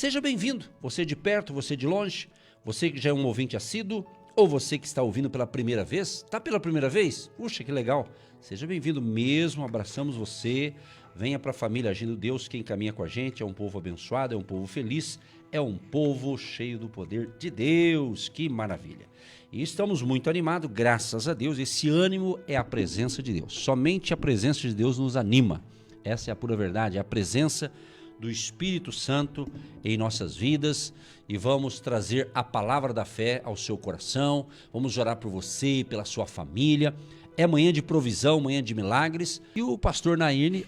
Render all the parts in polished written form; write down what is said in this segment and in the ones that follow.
Seja bem-vindo, você de perto, você de longe, você que já é um ouvinte assíduo, ou você que está ouvindo pela primeira vez. Está pela primeira vez? Puxa, que legal. Seja bem-vindo mesmo, abraçamos você. Venha para a família Agindo Deus, quem caminha com a gente é um povo abençoado, é um povo feliz, é um povo cheio do poder de Deus. Que maravilha. E estamos muito animados, graças a Deus. Esse ânimo é a presença de Deus. Somente a presença de Deus nos anima. Essa é a pura verdade, é a presença do Espírito Santo em nossas vidas, e vamos trazer a palavra da fé ao seu coração. Vamos orar por você e pela sua família. É manhã de provisão, manhã de milagres, e o pastor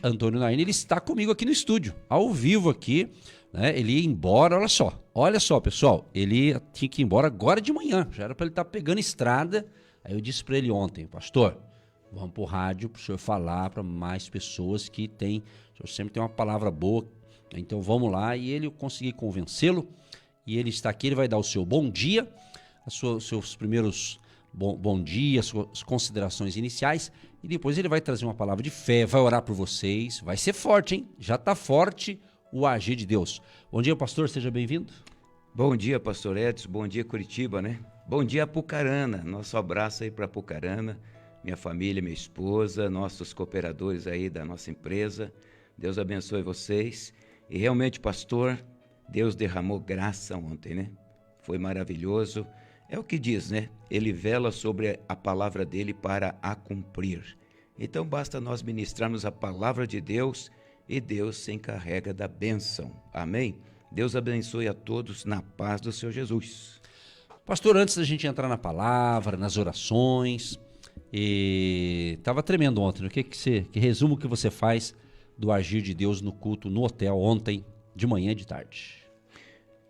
Antônio Naine, ele está comigo aqui no estúdio, ao vivo aqui, né? Ele ia embora, olha só pessoal, ele tinha que ir embora agora de manhã, já era para ele estar pegando estrada. Aí eu disse para ele ontem: pastor, vamos para o rádio para o senhor falar para mais pessoas que tem, o senhor sempre tem uma palavra boa, então vamos lá. E ele, eu consegui convencê-lo, e ele está aqui, ele vai dar o seu bom dia, seus primeiros bom dia, suas considerações iniciais, e depois ele vai trazer uma palavra de fé, vai orar por vocês, vai ser forte, hein? Já está forte o agir de Deus. Bom dia, pastor, seja bem-vindo. Bom dia, pastor Edson, bom dia, Curitiba, né? Bom dia, Apucarana, nosso abraço aí para Apucarana, minha família, minha esposa, nossos cooperadores aí da nossa empresa. Deus abençoe vocês. E realmente, pastor, Deus derramou graça ontem, né? Foi maravilhoso. É o que diz, né? Ele vela sobre a palavra dele para a cumprir. Então basta nós ministrarmos a palavra de Deus e Deus se encarrega da bênção. Amém? Deus abençoe a todos na paz do Senhor Jesus. Pastor, antes da gente entrar na palavra, nas orações, estava tremendo ontem, né? Que resumo que você faz do agir de Deus no culto, no hotel, ontem, de manhã e de tarde?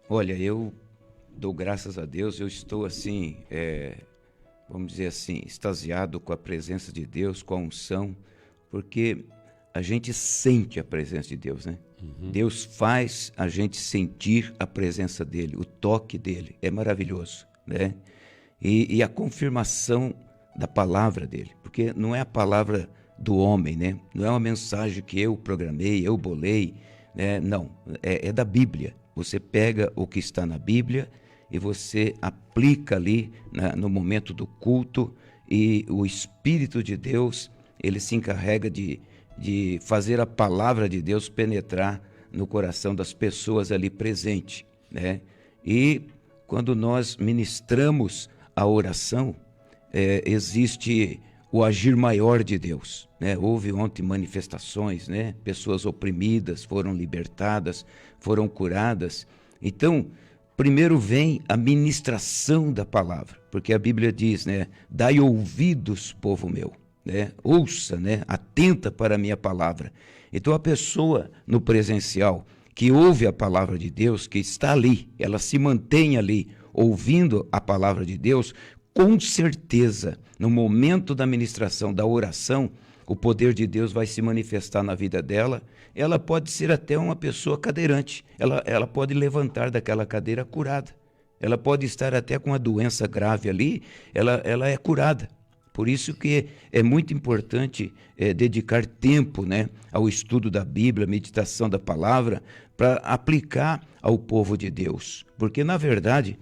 Olha, eu dou graças a Deus, eu estou assim, vamos dizer assim, extasiado com a presença de Deus, com a unção, porque a gente sente a presença de Deus, né? Uhum. Deus faz a gente sentir a presença dele, o toque dele, é maravilhoso, né? E a confirmação da palavra dele, porque não é a palavra do homem, né? Não é uma mensagem que eu programei, eu bolei, né? Não, é da Bíblia. Você pega o que está na Bíblia e você aplica ali no momento do culto, e o Espírito de Deus, ele se encarrega de fazer a palavra de Deus penetrar no coração das pessoas ali presentes, né? E quando nós ministramos a oração, existe o agir maior de Deus, né? Houve ontem manifestações, né? Pessoas oprimidas foram libertadas, foram curadas. Então, primeiro vem a ministração da palavra, porque a Bíblia diz, né? Dai ouvidos, povo meu, né? Ouça, né? Atenta para a minha palavra. Então a pessoa no presencial que ouve a palavra de Deus, que está ali, ela se mantém ali ouvindo a palavra de Deus, com certeza, no momento da ministração, da oração, o poder de Deus vai se manifestar na vida dela. Ela pode ser até uma pessoa cadeirante, ela pode levantar daquela cadeira curada, ela pode estar até com uma doença grave ali, ela é curada. Por isso que é muito importante dedicar tempo, né, ao estudo da Bíblia, meditação da palavra, para aplicar ao povo de Deus. Porque, na verdade,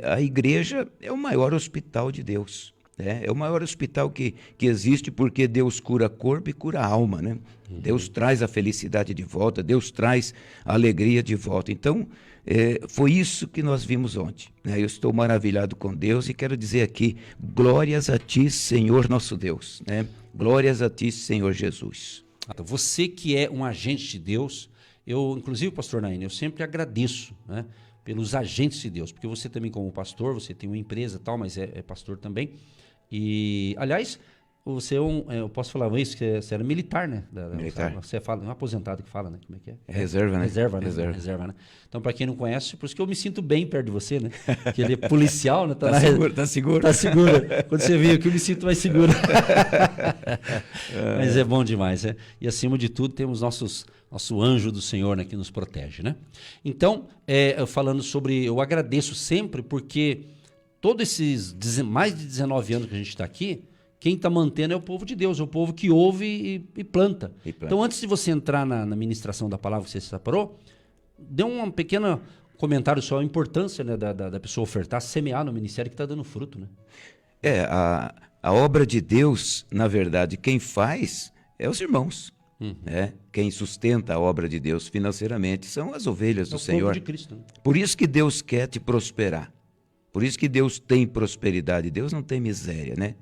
a igreja é o maior hospital de Deus. É o maior hospital que existe, porque Deus cura corpo e cura alma, né? Uhum. Deus traz a felicidade de volta, Deus traz a alegria de volta. Então, foi isso que nós vimos ontem, né? Eu estou maravilhado com Deus e quero dizer aqui, glórias a ti, Senhor nosso Deus, né? Glórias a ti, Senhor Jesus. Você que é um agente de Deus, inclusive, pastor Naine, eu sempre agradeço, né, pelos agentes de Deus, porque você também, como pastor, você tem uma empresa e tal, mas é pastor também. E, aliás, você eu posso falar isso, que você era militar, né? Militar. Você fala, um aposentado que fala, né? Como é que é? Reserva, né? Reserva, né? Então, para quem não conhece, por isso que eu me sinto bem perto de você, né? Que ele é policial, né? Tá seguro. Tá seguro. Quando você vem aqui, eu me sinto mais seguro. Mas é bom demais, né? E acima de tudo, temos nosso anjo do Senhor, né, que nos protege, né? Então, falando sobre, eu agradeço sempre, porque todos esses mais de 19 anos que a gente está aqui, quem está mantendo é o povo de Deus, é o povo que ouve e planta. Então, antes de você entrar na ministração da palavra que você separou, dê um pequeno comentário só, a importância, né, da pessoa ofertar, semear no ministério que está dando fruto, né? A obra de Deus, na verdade, quem faz é os irmãos. Né? Quem sustenta a obra de Deus financeiramente são as ovelhas do Senhor. Povo de Cristo, né? Por isso que Deus quer te prosperar. Por isso que Deus tem prosperidade. Deus não tem miséria, né?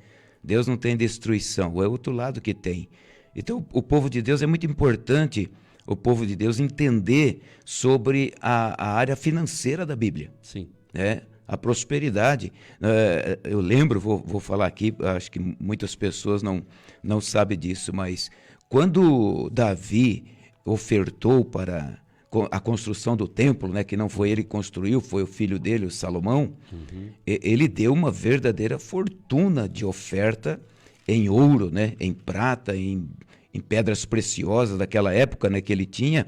Deus não tem destruição. É outro lado que tem. Então, o povo de Deus é muito importante, o povo de Deus entender sobre a área financeira da Bíblia. Sim. Né? A prosperidade. Eu lembro, vou falar aqui, acho que muitas pessoas não sabem disso, mas quando Davi ofertou para a construção do templo, né, que não foi ele que construiu, foi o filho dele, o Salomão, ele deu uma verdadeira fortuna de oferta em ouro, né, em prata, em pedras preciosas daquela época, né, que ele tinha.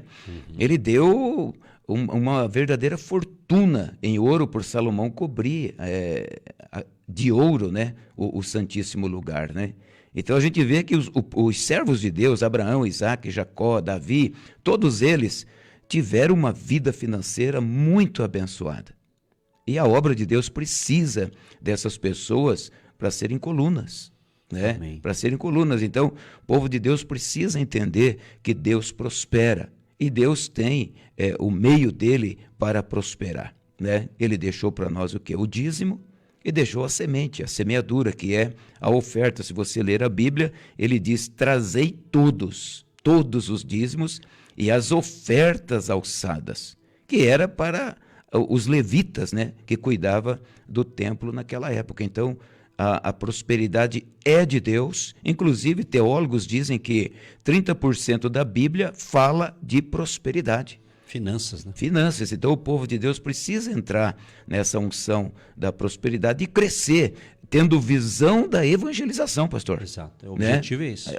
Ele deu uma verdadeira fortuna em ouro por Salomão cobrir de ouro, né, o Santíssimo Lugar, né? Então a gente vê que os servos de Deus, Abraão, Isaac, Jacó, Davi, todos eles tiveram uma vida financeira muito abençoada. E a obra de Deus precisa dessas pessoas para serem colunas, né? Para serem colunas. Então, o povo de Deus precisa entender que Deus prospera. E Deus tem o meio dele para prosperar, né? Ele deixou para nós o quê? O dízimo. E deixou a semente, a semeadura, que é a oferta. Se você ler a Bíblia, ele diz: trazei todos os dízimos e as ofertas alçadas, que era para os levitas, né, que cuidava do templo naquela época. Então, a prosperidade é de Deus. Inclusive, teólogos dizem que 30% da Bíblia fala de prosperidade. Finanças, né? Finanças. Então, o povo de Deus precisa entrar nessa unção da prosperidade e crescer, tendo visão da evangelização, pastor. Exato. O objetivo, né? É esse.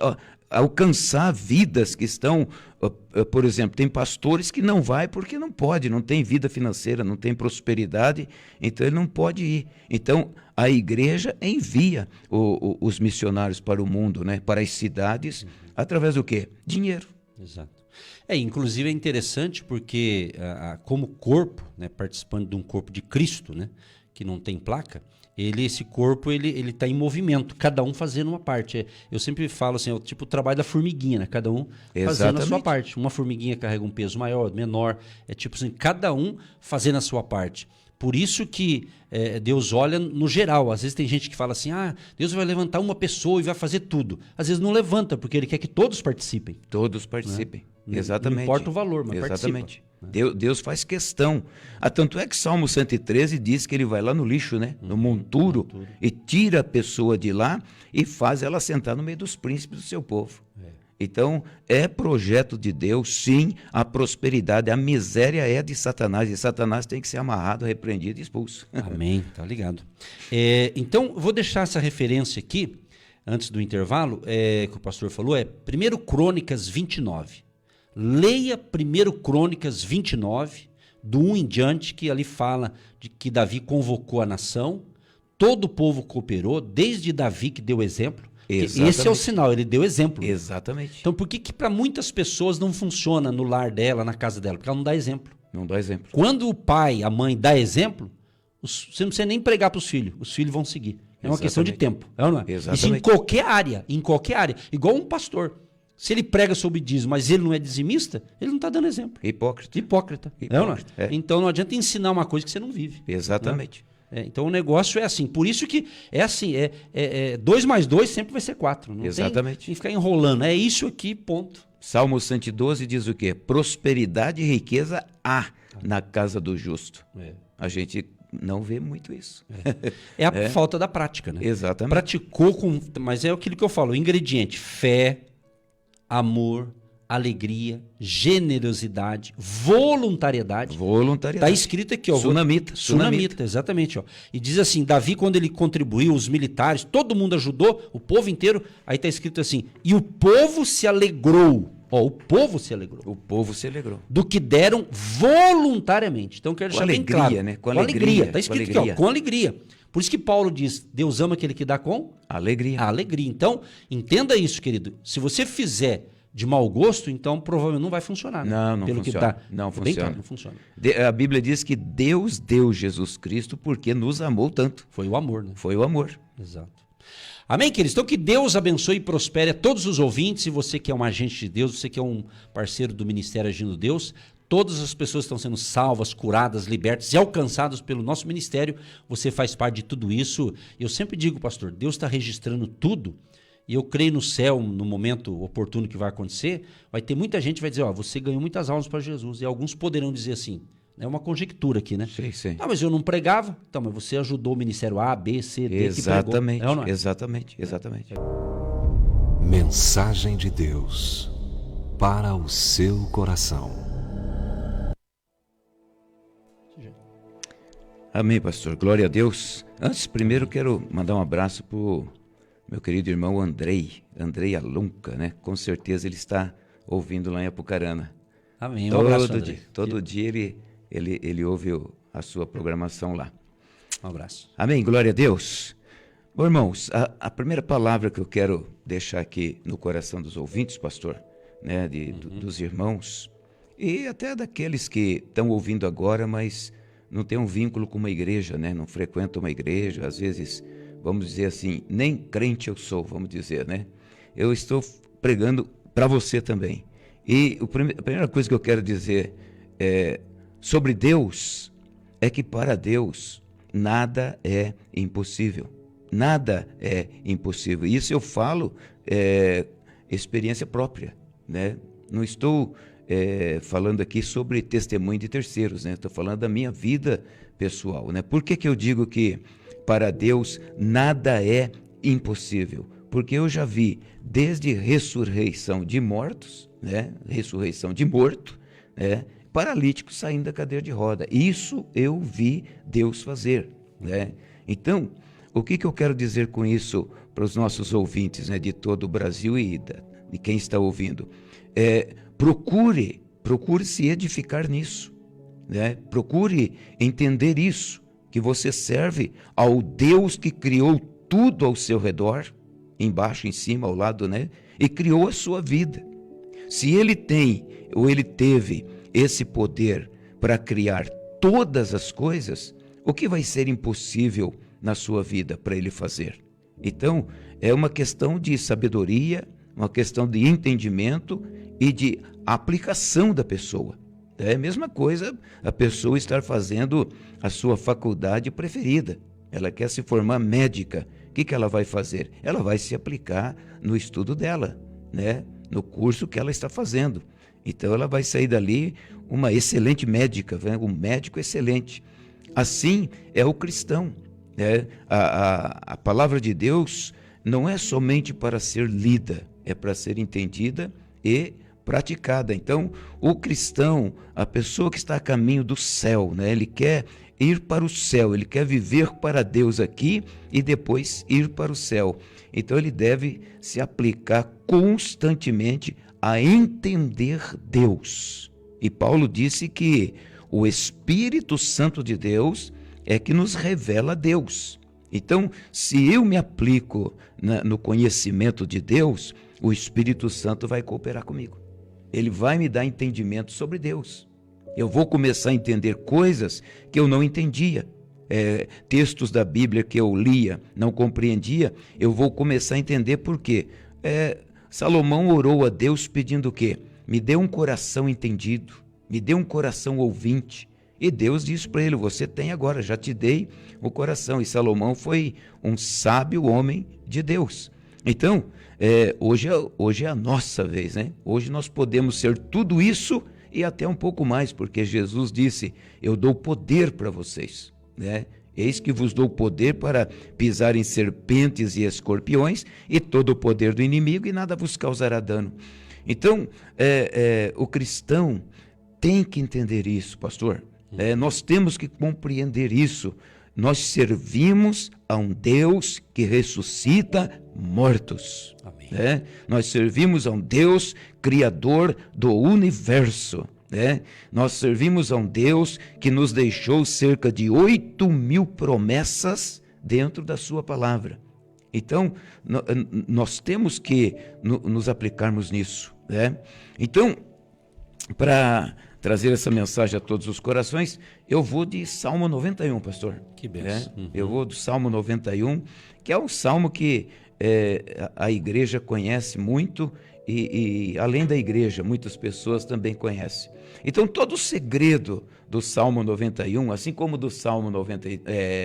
Alcançar vidas que estão, por exemplo, tem pastores que não vai porque não pode, não tem vida financeira, não tem prosperidade, então ele não pode ir. Então, a igreja envia os missionários para o mundo, né? Para as cidades, através do quê? Dinheiro. Exato. Inclusive é interessante porque como corpo, né, participando de um corpo de Cristo, né, que não tem placa, esse corpo ele está em movimento, cada um fazendo uma parte. Eu sempre falo assim, é o tipo o trabalho da formiguinha, né? Cada um fazendo a sua parte. Uma formiguinha carrega um peso maior, menor, é tipo assim, cada um fazendo a sua parte. Por isso que Deus olha no geral. Às vezes tem gente que fala assim, Deus vai levantar uma pessoa e vai fazer tudo. Às vezes não levanta, porque ele quer que todos participem. Todos participem. Né? Exatamente. Não importa o valor, mas exatamente. Participa. Deus faz questão. Tanto é que Salmo 113 diz que ele vai lá no lixo, né? No monturo, e tira a pessoa de lá e faz ela sentar no meio dos príncipes do seu povo. Então, é projeto de Deus, sim, a prosperidade. A miséria é de Satanás, e Satanás tem que ser amarrado, repreendido e expulso. Amém, tá ligado. Então, vou deixar essa referência aqui, antes do intervalo, que o pastor falou, 1 Crônicas 29. Leia 1 Crônicas 29, do 1 em diante, que ali fala de que Davi convocou a nação, todo o povo cooperou, desde Davi que deu exemplo. Exatamente. Esse é o sinal, ele deu exemplo. Exatamente. Então, por que para muitas pessoas não funciona no lar dela, na casa dela? Porque ela não dá exemplo. Não dá exemplo. Quando o pai, a mãe dá exemplo, você não precisa nem pregar para os filhos vão seguir. É uma questão de tempo, não é? Exatamente. Isso em qualquer área. Igual um pastor. Se ele prega sobre dízimo, mas ele não é dizimista, ele não está dando exemplo. Hipócrita. Não é? Então não adianta ensinar uma coisa que você não vive. Exatamente. Então o negócio é assim. Por isso que é assim, 2 mais 2 sempre vai ser 4. Não Exatamente. Tem que ficar enrolando. É isso aqui, ponto. Salmo 112 diz o quê? Prosperidade e riqueza há na casa do justo. A gente não vê muito isso. É a falta da prática, né? Exatamente. Praticou mas é aquilo que eu falo, o ingrediente: fé, amor, alegria, generosidade, voluntariedade. Está escrito aqui, ó. Sunamita, exatamente, ó. E diz assim, Davi, quando ele contribuiu, os militares, todo mundo ajudou, o povo inteiro, aí está escrito assim, e o povo se alegrou. Ó, o povo se alegrou. O povo se alegrou. Do que deram voluntariamente. Então, eu quero deixar bem claro. Né? Com alegria. Está escrito aqui, ó, com alegria. Por isso que Paulo diz, Deus ama aquele que dá com alegria. Então, entenda isso, querido. Se você fizer de mau gosto, então provavelmente não vai funcionar. Né? Não Pelo funciona. Que tá, não bem funciona. claro, não funciona. A Bíblia diz que Deus deu Jesus Cristo porque nos amou tanto. Foi o amor, né? Foi o amor. Exato. Amém, queridos? Então que Deus abençoe e prospere a todos os ouvintes, e você que é um agente de Deus, você que é um parceiro do Ministério Agindo Deus, todas as pessoas que estão sendo salvas, curadas, libertas e alcançadas pelo nosso ministério, você faz parte de tudo isso. Eu sempre digo, pastor, Deus está registrando tudo, e eu creio no céu, no momento oportuno que vai acontecer, vai ter muita gente que vai dizer, ó, você ganhou muitas almas para Jesus, e alguns poderão dizer assim, é uma conjectura aqui, né? Sim. Ah, mas eu não pregava. Então, mas você ajudou o ministério A, B, C, D Exatamente, que pregou. Não é? exatamente. Mensagem de Deus para o seu coração. Amém, pastor. Glória a Deus. Antes, primeiro, quero mandar um abraço para o meu querido irmão Andrei Alunca, né? Com certeza ele está ouvindo lá em Apucarana. Amém. Um abraço, Andrei. Todo dia ele ouve a sua programação lá. Um abraço. Amém. Glória a Deus. Bom, irmãos, a primeira palavra que eu quero deixar aqui no coração dos ouvintes, pastor, né? Dos irmãos, e até daqueles que estão ouvindo agora, mas não tem um vínculo com uma igreja, né? Não frequentam uma igreja, às vezes, vamos dizer assim, nem crente eu sou, vamos dizer, né? Eu estou pregando para você também. E a primeira coisa que eu quero dizer sobre Deus é que para Deus nada é impossível. Nada é impossível. Isso eu falo experiência própria, né? Não estou falando aqui sobre testemunho de terceiros, né? Estou falando da minha vida pessoal, né? Por que eu digo que para Deus nada é impossível? Porque eu já vi desde ressurreição de mortos, né? Ressurreição de morto, né? Paralítico saindo da cadeira de roda. Isso eu vi Deus fazer, né? Então, o que eu quero dizer com isso para os nossos ouvintes, né? De todo o Brasil e de quem está ouvindo? Procure se edificar nisso, né? Procure entender isso, que você serve ao Deus que criou tudo ao seu redor, embaixo, em cima, ao lado, né? E criou a sua vida. Se ele tem ou ele teve esse poder para criar todas as coisas, o que vai ser impossível na sua vida para ele fazer? Então, é uma questão de sabedoria, uma questão de entendimento e de aplicação da pessoa. É a mesma coisa a pessoa estar fazendo a sua faculdade preferida. Ela quer se formar médica. O que ela vai fazer? Ela vai se aplicar no estudo dela, né? No curso que ela está fazendo. Então ela vai sair dali uma excelente médica, né? Um médico excelente. Assim é o cristão, né? A palavra de Deus não é somente para ser lida, é para ser entendida e praticada. Então, o cristão, a pessoa que está a caminho do céu, né? Ele quer ir para o céu, ele quer viver para Deus aqui e depois ir para o céu. Então, ele deve se aplicar constantemente a entender Deus. E Paulo disse que o Espírito Santo de Deus é que nos revela Deus. Então, se eu me aplico no conhecimento de Deus, o Espírito Santo vai cooperar comigo. Ele vai me dar entendimento sobre Deus. Eu vou começar a entender coisas que eu não entendia. Textos da Bíblia que eu lia, não compreendia, eu vou começar a entender por quê. Salomão orou a Deus pedindo o quê? Me dê um coração entendido, me dê um coração ouvinte. E Deus disse para ele, você tem agora, já te dei o coração. E Salomão foi um sábio homem de Deus. Então, hoje é a nossa vez, né? Hoje nós podemos ser tudo isso e até um pouco mais, porque Jesus disse, eu dou poder para vocês, né? Eis que vos dou poder para pisar em serpentes e escorpiões e todo o poder do inimigo e nada vos causará dano. Então, o cristão tem que entender isso, pastor. Nós temos que compreender isso. Nós servimos a um Deus que ressuscita mortos. Amém. Nós servimos a um Deus criador do universo. Nós servimos a um Deus que nos deixou cerca de 8.000 promessas dentro da sua palavra. Então, nós temos que nos aplicarmos nisso, né? Então, para trazer essa mensagem a todos os corações, eu vou de Salmo 91, pastor. Que benção. Né? Eu vou do Salmo 91, que é um salmo que a igreja conhece muito e além da igreja, muitas pessoas também conhecem. Então, todo o segredo do Salmo 91, assim como do Salmo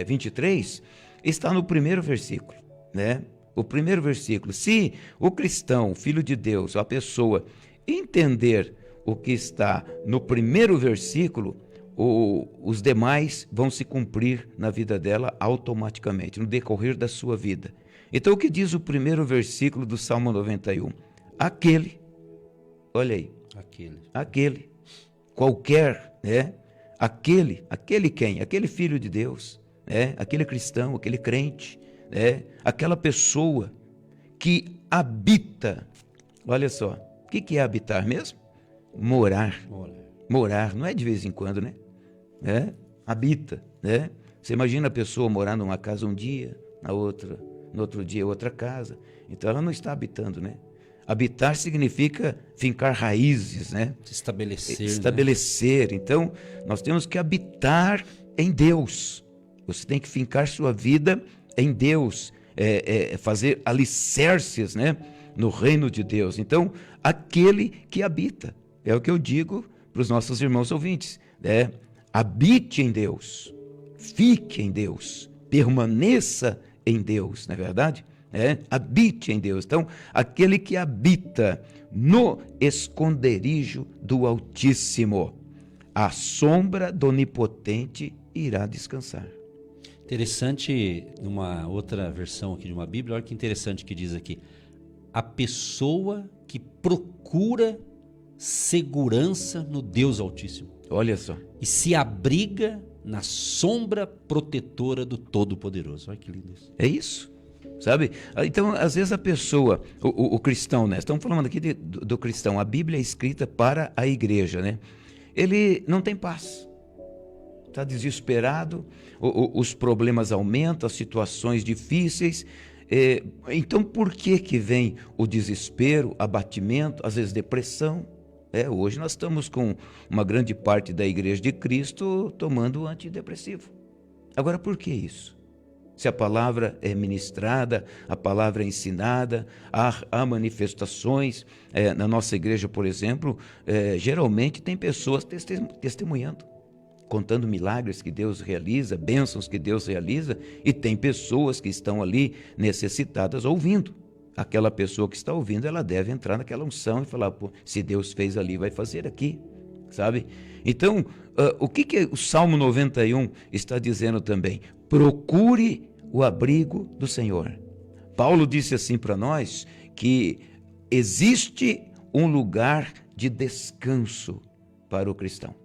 23, está no primeiro versículo, né? O primeiro versículo. Se o cristão, filho de Deus, a pessoa entender o que está no primeiro versículo, os demais vão se cumprir na vida dela automaticamente, no decorrer da sua vida. Então, o que diz o primeiro versículo do Salmo 91? Aquele, olha aí, aquele, qualquer, né? Aquele quem? Aquele filho de Deus, né? Aquele cristão, aquele crente, né? Aquela pessoa que habita, olha só, o que é habitar mesmo? Morar, não é de vez em quando, né? Habita, né? Você imagina a pessoa morar numa casa um dia, no outro dia outra casa. Então ela não está habitando, né? Habitar significa fincar raízes, né? Se estabelecer. Estabelecer. Né? Então nós temos que habitar em Deus. Você tem que fincar sua vida em Deus, fazer alicerces, né? No reino de Deus. Então, aquele que habita. É o que eu digo para os nossos irmãos ouvintes. Habite em Deus, fique em Deus, permaneça em Deus, não é verdade? Habite em Deus. Então, aquele que habita no esconderijo do Altíssimo, à sombra do Onipotente irá descansar. Interessante, numa outra versão aqui de uma Bíblia, olha que interessante que diz aqui. A pessoa que procura segurança no Deus Altíssimo. Olha só. E se abriga na sombra protetora do Todo-Poderoso. Olha que lindo isso. É isso, sabe? Então, às vezes a pessoa, o cristão, né? Estamos falando aqui do cristão. A Bíblia é escrita para a igreja, né? Ele não tem paz. Está desesperado, os problemas aumentam, as situações difíceis. Então, por que vem o desespero, abatimento, às vezes depressão? Hoje nós estamos com uma grande parte da Igreja de Cristo tomando antidepressivo. Agora, por que isso? Se a palavra é ministrada, a palavra é ensinada, há manifestações, na nossa igreja, por exemplo, geralmente tem pessoas testemunhando, contando milagres que Deus realiza, bênçãos que Deus realiza, e tem pessoas que estão ali necessitadas ouvindo. Aquela pessoa que está ouvindo, ela deve entrar naquela unção e falar, pô, se Deus fez ali, vai fazer aqui, sabe? Então, o que o Salmo 91 está dizendo também? Procure o abrigo do Senhor. Paulo disse assim para nós, que existe um lugar de descanso para o cristão.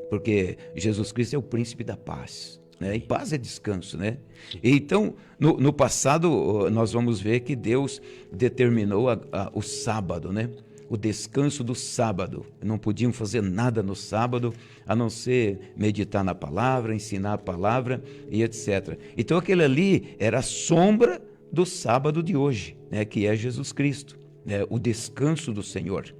Porque Jesus Cristo é o príncipe da paz, né? E paz é descanso, né? Então, no passado, nós vamos ver que Deus determinou o sábado, né? O descanso do sábado. Não podiam fazer nada no sábado, a não ser meditar na palavra, ensinar a palavra e etc. Então, aquele ali era a sombra do sábado de hoje, né? Que é Jesus Cristo, né? O descanso do Senhor.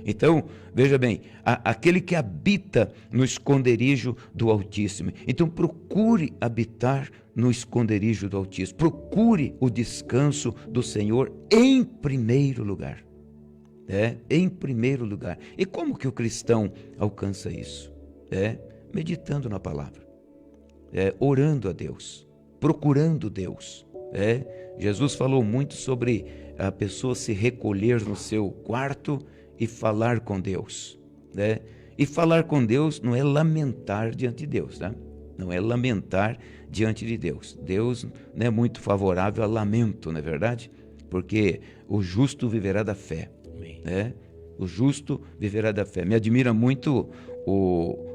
Então, veja bem, aquele que habita no esconderijo do Altíssimo. Então, procure habitar no esconderijo do Altíssimo. Procure o descanso do Senhor em primeiro lugar. Em primeiro lugar. E como que o cristão alcança isso? Meditando na palavra, orando a Deus, procurando Deus. Jesus falou muito sobre a pessoa se recolher no seu quarto e falar com Deus, né? E falar com Deus não é lamentar diante de Deus, tá? Não é lamentar diante de Deus. Deus não é muito favorável a lamento, não é verdade? Porque o justo viverá da fé, né? O justo viverá da fé. Me admira muito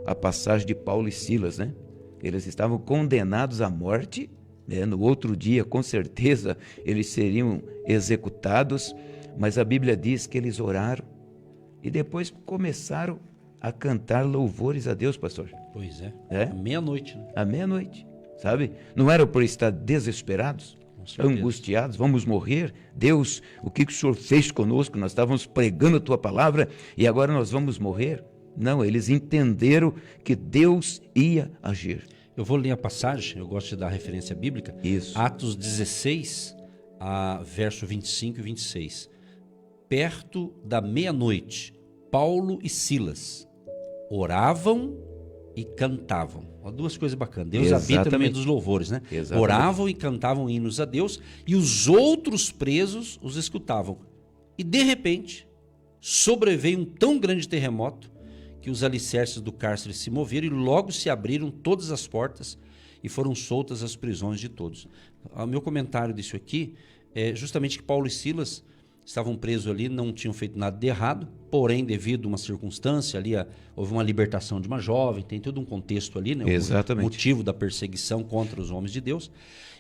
a passagem de Paulo e Silas, né? Eles estavam condenados à morte, né? No outro dia, com certeza, eles seriam executados, mas a Bíblia diz que eles oraram e depois começaram a cantar louvores a Deus, pastor. Pois é. À meia-noite, né? À meia-noite, sabe? Não era por estar desesperados? certeza. angustiados, vamos morrer. Deus, o que o Senhor fez conosco? Nós estávamos pregando a tua palavra e agora nós vamos morrer? Não, eles entenderam que Deus ia agir. Eu vou ler a passagem, eu gosto de dar referência bíblica. Isso. Atos 16, verso 25 e 26. Perto da meia-noite, Paulo e Silas oravam e cantavam. Ó, duas coisas bacanas. Deus habita no meio dos louvores, né? Exatamente. Oravam e cantavam hinos a Deus e os outros presos os escutavam. E de repente, sobreveio um tão grande terremoto que os alicerces do cárcere se moveram e logo se abriram todas as portas e foram soltas as prisões de todos. O meu comentário disso aqui é justamente que Paulo e Silas estavam presos ali, não tinham feito nada de errado, porém, devido a uma circunstância ali, houve uma libertação de uma jovem, tem todo um contexto ali, né? Exatamente. O motivo da perseguição contra os homens de Deus.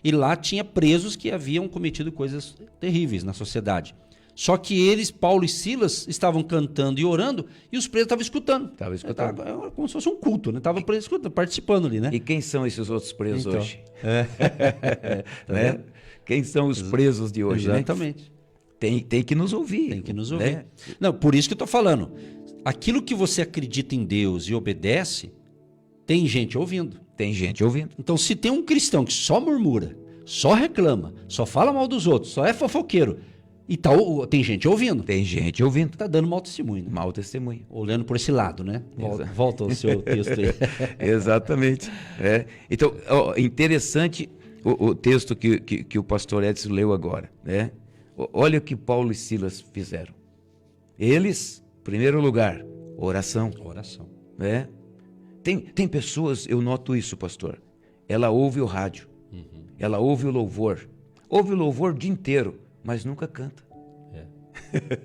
E lá tinha presos que haviam cometido coisas terríveis na sociedade. Só que eles, Paulo e Silas, estavam cantando e orando e os presos estavam escutando. Estava escutando. Era como se fosse um culto, né? Estavam presos escutando, participando ali, né? E quem são esses outros presos Então, hoje? Né? Quem são os presos de hoje? Exatamente. Né? Tem que nos ouvir. Tem que nos ouvir. Né? Não, por isso que eu estou falando. Aquilo que você acredita em Deus e obedece, tem gente ouvindo. Tem gente ouvindo. Então, se tem um cristão que só murmura, só reclama, só fala mal dos outros, só é fofoqueiro, e tem gente ouvindo. Tem gente ouvindo. Está dando mau testemunho. Né? Mau testemunho. Olhando por esse lado, né? Volta ao seu texto aí. Exatamente. Então, interessante o texto que o pastor Edson leu agora. Né? Olha o que Paulo e Silas fizeram. Eles, em primeiro lugar, oração. Oração. Né? Tem pessoas, eu noto isso, pastor. Ela ouve o rádio. Ela ouve o louvor. Ouve o louvor o dia inteiro, mas nunca canta.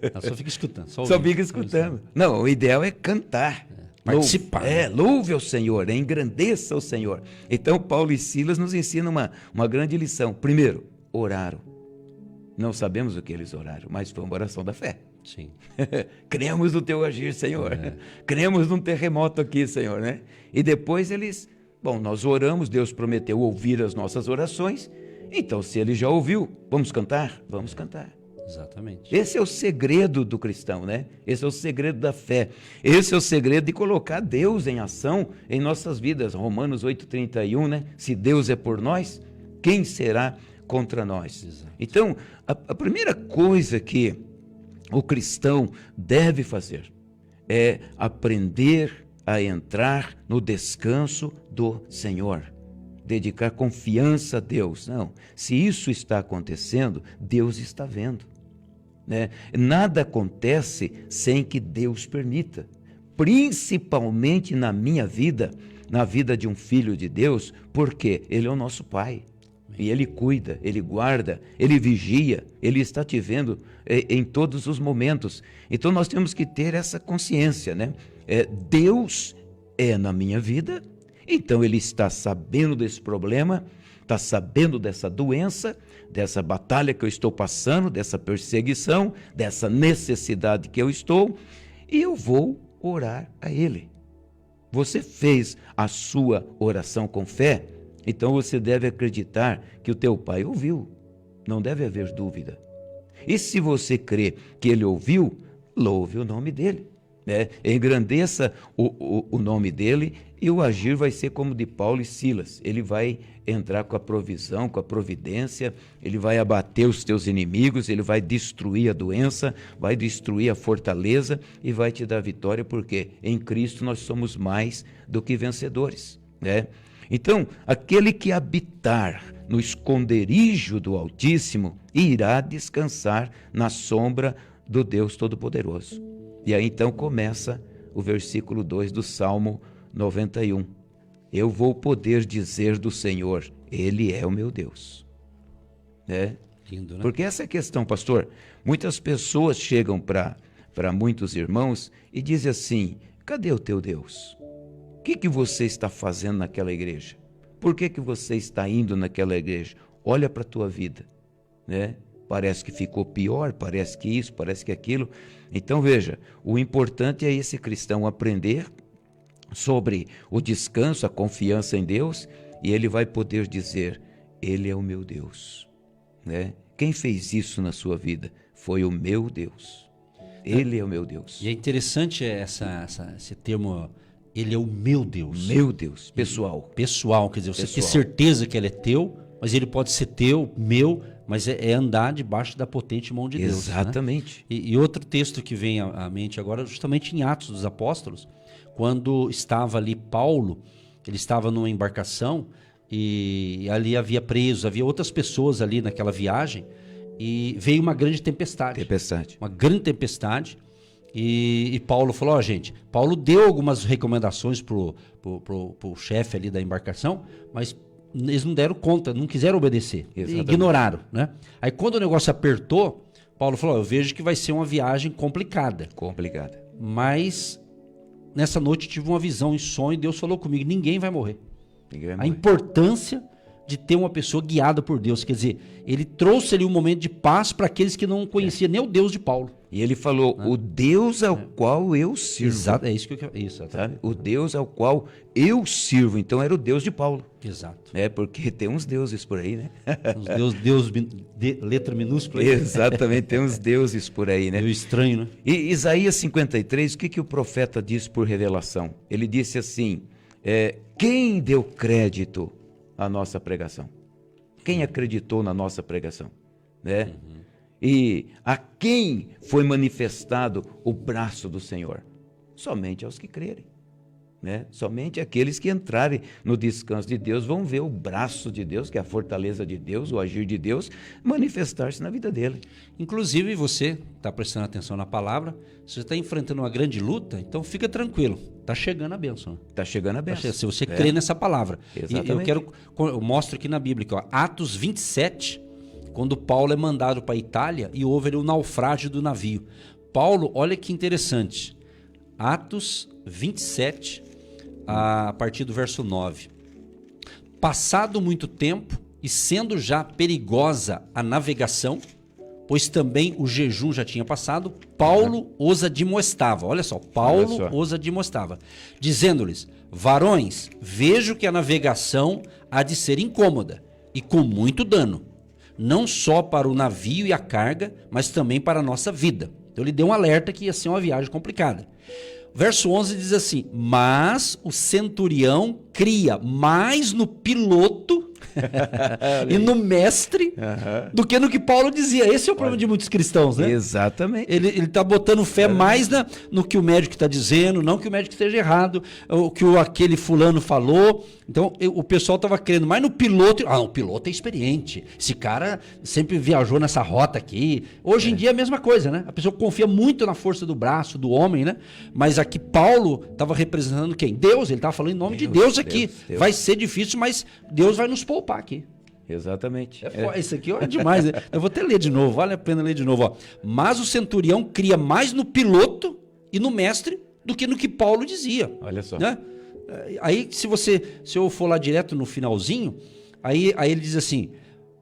Ela só fica escutando. Só fica escutando. Não, o ideal é cantar. Participar. Louve ao Senhor, engrandeça o Senhor. Então, Paulo e Silas nos ensinam uma grande lição. Primeiro, oraram. Não sabemos o que eles oraram, mas foi uma oração da fé. Sim. Cremos no teu agir, Senhor. Cremos num terremoto aqui, Senhor, né? E depois nós oramos, Deus prometeu ouvir as nossas orações. Então, se ele já ouviu, vamos cantar? Vamos cantar. Exatamente. Esse é o segredo do cristão, né? Esse é o segredo da fé. Esse é o segredo de colocar Deus em ação em nossas vidas. Romanos 8,31, né? Se Deus é por nós, quem será contra nós? Exato. Então, a primeira coisa que o cristão deve fazer é aprender a entrar no descanso do Senhor. Dedicar confiança a Deus. Não, se isso está acontecendo, Deus está vendo. Né? Nada acontece sem que Deus permita. Principalmente na minha vida, na vida de um filho de Deus, porque Ele é o nosso Pai. E Ele cuida, Ele guarda, Ele vigia, Ele está te vendo em todos os momentos. Então nós temos que ter essa consciência, né? Deus é na minha vida, então Ele está sabendo desse problema, está sabendo dessa doença, dessa batalha que eu estou passando, dessa perseguição, dessa necessidade que eu estou, e eu vou orar a Ele. Você fez a sua oração com fé? Então você deve acreditar que o teu Pai ouviu, não deve haver dúvida. E se você crê que Ele ouviu, louve o nome dEle, né? Engrandeça o nome dEle e o agir vai ser como de Paulo e Silas. Ele vai entrar com a provisão, com a providência, ele vai abater os teus inimigos, ele vai destruir a doença, vai destruir a fortaleza e vai te dar vitória, porque em Cristo nós somos mais do que vencedores, né? Então, aquele que habitar no esconderijo do Altíssimo irá descansar na sombra do Deus Todo-Poderoso. E aí então começa o versículo 2 do Salmo 91. Eu vou poder dizer do Senhor, Ele é o meu Deus. Lindo, né? Porque essa é a questão, pastor. Muitas pessoas chegam para muitos irmãos e dizem assim, cadê o teu Deus? O que você está fazendo naquela igreja? Por que você está indo naquela igreja? Olha para a tua vida, né? Parece que ficou pior, parece que isso, parece que aquilo. Então veja, o importante é esse cristão aprender sobre o descanso, a confiança em Deus, e ele vai poder dizer, Ele é o meu Deus. né? Quem fez isso na sua vida? Foi o meu Deus. Ele é o meu Deus. E é interessante esse termo, ele é o meu Deus. Meu Deus, pessoal. Pessoal, quer dizer, você Pessoal. ter certeza que ele é teu, mas ele pode ser teu, meu, mas é andar debaixo da potente mão de Deus. Exatamente. Né? E outro texto que vem à mente agora, justamente em Atos dos Apóstolos, quando estava ali Paulo, ele estava numa embarcação e ali havia presos, havia outras pessoas ali naquela viagem, e veio uma grande tempestade. Uma grande tempestade. E Paulo falou, ó, gente, Paulo deu algumas recomendações pro chefe ali da embarcação, mas eles não deram conta, não quiseram obedecer. Ignoraram, né? Aí quando o negócio apertou, Paulo falou, ó, eu vejo que vai ser uma viagem complicada. Mas nessa noite tive uma visão em sonho, Deus falou comigo, ninguém vai morrer. A importância de ter uma pessoa guiada por Deus, quer dizer, ele trouxe ali um momento de paz para aqueles que não conheciam nem o Deus de Paulo. E ele falou, o Deus ao qual eu sirvo. Exato, é isso que eu quero. Isso, sabe? O Deus ao qual eu sirvo. Então era o Deus de Paulo. Exato. Porque tem uns deuses por aí, né? Deus letra minúscula. Exatamente, tem uns deuses por aí, né? Meio estranho, né? E Isaías 53, o que o profeta disse por revelação? Ele disse assim, quem deu crédito à nossa pregação? Quem acreditou na nossa pregação? Né? E a quem foi manifestado o braço do Senhor? Somente aos que crerem. Né? Somente aqueles que entrarem no descanso de Deus vão ver o braço de Deus, que é a fortaleza de Deus, o agir de Deus, manifestar-se na vida dele. Inclusive você está prestando atenção na palavra, se você está enfrentando uma grande luta, então fica tranquilo, está chegando a bênção. Está chegando a bênção. Se você crê nessa palavra. Exatamente. E eu mostro aqui na Bíblia, ó, Atos 27, quando Paulo é mandado para a Itália e houve ali o naufrágio do navio. Paulo, olha que interessante, Atos 27, a partir do verso 9. Passado muito tempo e sendo já perigosa a navegação, pois também o jejum já tinha passado, Paulo os admoestava. Olha só, Paulo os admoestava, dizendo-lhes, varões, vejo que a navegação há de ser incômoda e com muito dano, não só para o navio e a carga, mas também para a nossa vida. Então ele deu um alerta que ia ser uma viagem complicada. Verso 11 diz assim, mas o centurião cria mais no piloto e no mestre do que no que Paulo dizia. Esse é o problema de muitos cristãos, né? Exatamente. Ele está botando fé mais no que o médico está dizendo, não que o médico esteja errado, o que aquele fulano falou. Então o pessoal estava crendo mais no piloto. O piloto é experiente. Esse cara sempre viajou nessa rota aqui. Hoje em dia é a mesma coisa, né? A pessoa confia muito na força do braço do homem, né? Mas aqui Paulo estava representando quem? Deus. Ele estava falando em nome de Deus aqui. Deus. Vai ser difícil, mas Deus vai nos poupar aqui. Exatamente. Isso aqui é demais, né? Eu vou até ler de novo, vale a pena ler de novo. Ó. Mas o centurião cria mais no piloto e no mestre do que no que Paulo dizia. Olha só. Né? Aí, se eu for lá direto no finalzinho, aí ele diz assim,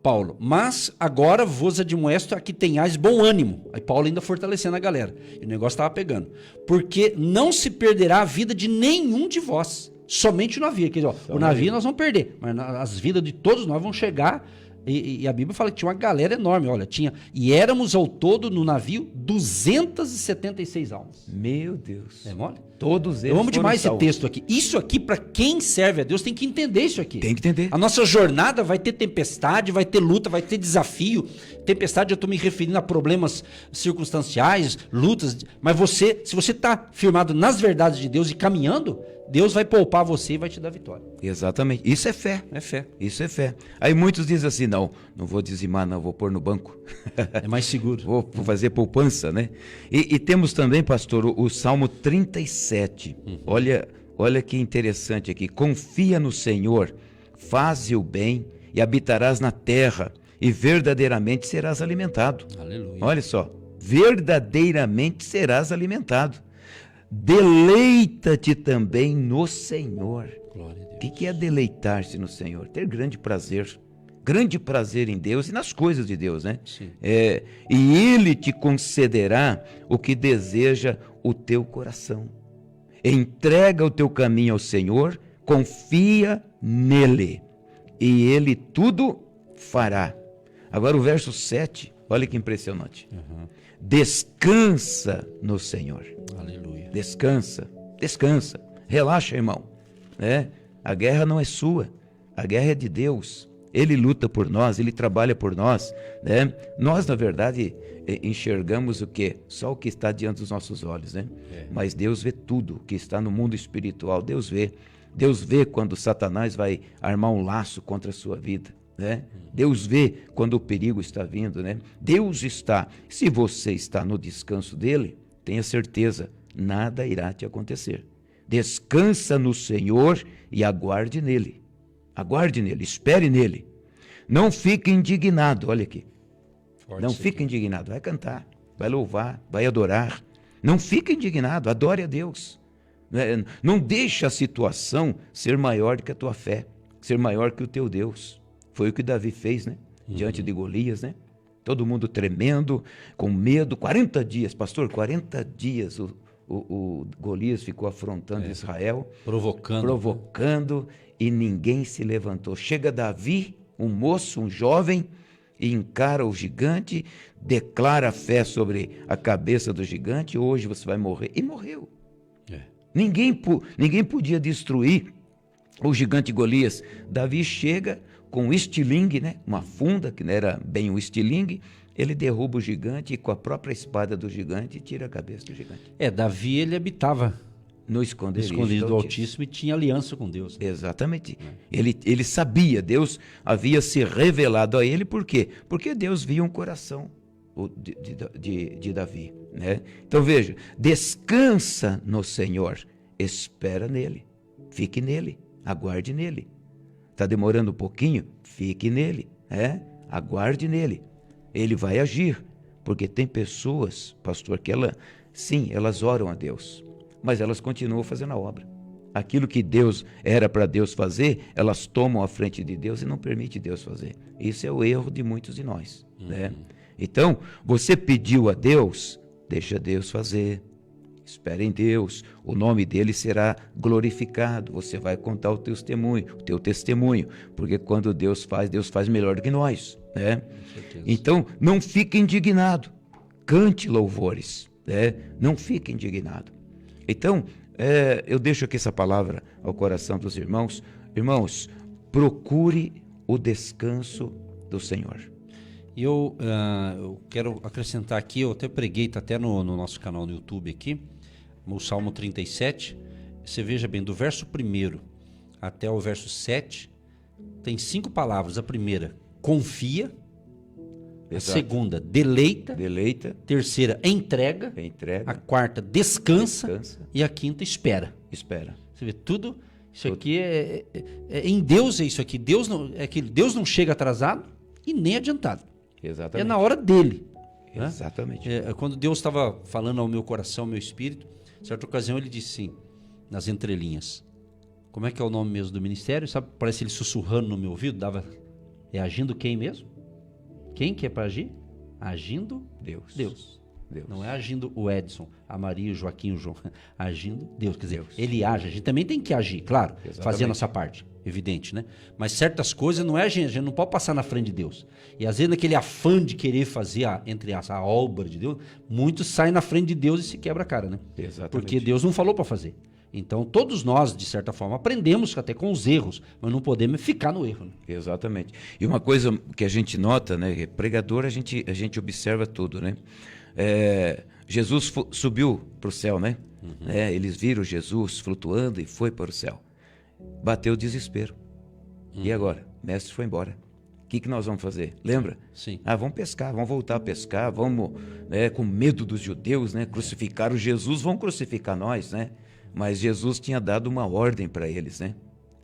Paulo, mas agora vos admoesto a que tenhais bom ânimo. Aí Paulo ainda fortalecendo a galera. E o negócio estava pegando. Porque não se perderá a vida de nenhum de vós. Somente o navio. Quer dizer, o navio nós vamos perder, mas as vidas de todos nós vão chegar. E a Bíblia fala que tinha uma galera enorme. Olha, e éramos ao todo no navio 276 almas. Meu Deus. É mole? Todos eles. Eu amo demais esse texto aqui. Isso aqui, para quem serve a Deus, tem que entender isso aqui. Tem que entender. A nossa jornada vai ter tempestade, vai ter luta, vai ter desafio. Tempestade, eu estou me referindo a problemas circunstanciais, lutas. Mas se você está firmado nas verdades de Deus e caminhando, Deus vai poupar você e vai te dar vitória. Exatamente. Isso é fé. É fé. Isso é fé. Aí muitos dizem assim, não vou dizimar, não, vou pôr no banco. É mais seguro. Vou fazer poupança, né? E temos também, pastor, o Salmo 37. Olha que interessante aqui. Confia no Senhor, faze o bem e habitarás na terra e verdadeiramente serás alimentado. Aleluia. Olha só, verdadeiramente serás alimentado. Deleita-te também no Senhor. Glória a Deus. O que é deleitar-se no Senhor? Ter grande prazer em Deus e nas coisas de Deus, né? Sim. E Ele te concederá o que deseja o teu coração. Entrega o teu caminho ao Senhor, confia nele e Ele tudo fará. Agora o verso 7, olha que impressionante. Descansa no Senhor. Aleluia. Descansa, descansa. Relaxa, irmão. Né? A guerra não é sua, a guerra é de Deus. Ele luta por nós, Ele trabalha por nós. Né? Nós, na verdade, enxergamos o quê? Só o que está diante dos nossos olhos. Né? Mas Deus vê tudo o que está no mundo espiritual. Deus vê. Deus vê quando Satanás vai armar um laço contra a sua vida. Né? Deus vê quando o perigo está vindo. Né? Deus está. Se você está no descanso dele, tenha certeza, nada irá te acontecer. Descansa no Senhor e aguarde nele. Aguarde nele, espere nele. Não fique indignado, olha aqui. Forte Não isso fique aqui. indignado, vai cantar, vai louvar, vai adorar. Não fique indignado, adore a Deus. Não deixe a situação ser maior do que a tua fé, ser maior que o teu Deus. Foi o que Davi fez, né? Diante de Golias, né? Todo mundo tremendo, com medo, 40 dias, pastor, 40 dias o Golias ficou afrontando Israel, provocando, e ninguém se levantou. Chega Davi, um moço, um jovem, e encara o gigante, declara a fé sobre a cabeça do gigante, hoje você vai morrer. E morreu. Ninguém podia destruir o gigante Golias. Davi chega com um estilingue, né? Uma funda, que não era bem um estilingue, ele derruba o gigante e com a própria espada do gigante tira a cabeça do gigante. Davi, ele habitava No esconderijo do Altíssimo e tinha aliança com Deus. Né? Exatamente. Ele sabia, Deus havia se revelado a ele, por quê? Porque Deus via um coração de Davi. Né? Então veja, descansa no Senhor, espera nele, fique nele, aguarde nele. Está demorando um pouquinho? Fique nele, aguarde nele. Ele vai agir, porque tem pessoas, pastor, que elas oram a Deus, mas elas continuam fazendo a obra. Aquilo que Deus era para Deus fazer, elas tomam a frente de Deus e não permite Deus fazer. Isso é o erro de muitos de nós. Né? Então, você pediu a Deus, deixa Deus fazer. Espere em Deus, o nome dele será glorificado. Você vai contar o teu testemunho, porque quando Deus faz melhor do que nós. Né? Então, não fique indignado, cante louvores, né? Não fique indignado. Então, eu deixo aqui essa palavra ao coração dos irmãos. Irmãos, procure o descanso do Senhor. E eu quero acrescentar aqui, eu até preguei, está até no nosso canal no YouTube aqui, o Salmo 37, você veja bem, do verso 1 até o verso 7, tem 5 palavras. A primeira, confia. Exato. A segunda, deleita. Terceira, entrega. A quarta, descansa. E a quinta, espera. Você vê, tudo isso aqui em Deus é isso aqui. Deus não chega atrasado e nem adiantado. Exatamente. É na hora dele. Exatamente. Quando Deus estava falando ao meu coração, ao meu espírito, certa ocasião ele disse assim, nas entrelinhas, como é que é o nome mesmo do ministério? Sabe, parece ele sussurrando no meu ouvido, agindo quem mesmo? Quem que é para agir? Agindo Deus. Não é agindo o Edson, a Maria, o Joaquim, o João. Agindo Deus. Quer dizer, ele age, a gente também tem que agir, claro, fazer a nossa parte, evidente, né? Mas certas coisas não é a gente não pode passar na frente de Deus. E às vezes naquele afã de querer fazer, a obra de Deus, muitos saem na frente de Deus e se quebra a cara, né? Exatamente. Porque Deus não falou para fazer. Então, todos nós, de certa forma, aprendemos até com os erros, mas não podemos ficar no erro. Né? Exatamente. E uma coisa que a gente nota, né? Pregador, a gente observa tudo, né? Jesus subiu para o céu, né? Eles viram Jesus flutuando e foi para o céu. Bateu o desespero. E agora? O mestre foi embora. O que nós vamos fazer? Lembra? Sim. Vamos pescar, vamos voltar a pescar, vamos, com medo dos judeus, né? Crucificaram Jesus, vão crucificar nós, né? Mas Jesus tinha dado uma ordem para eles, né?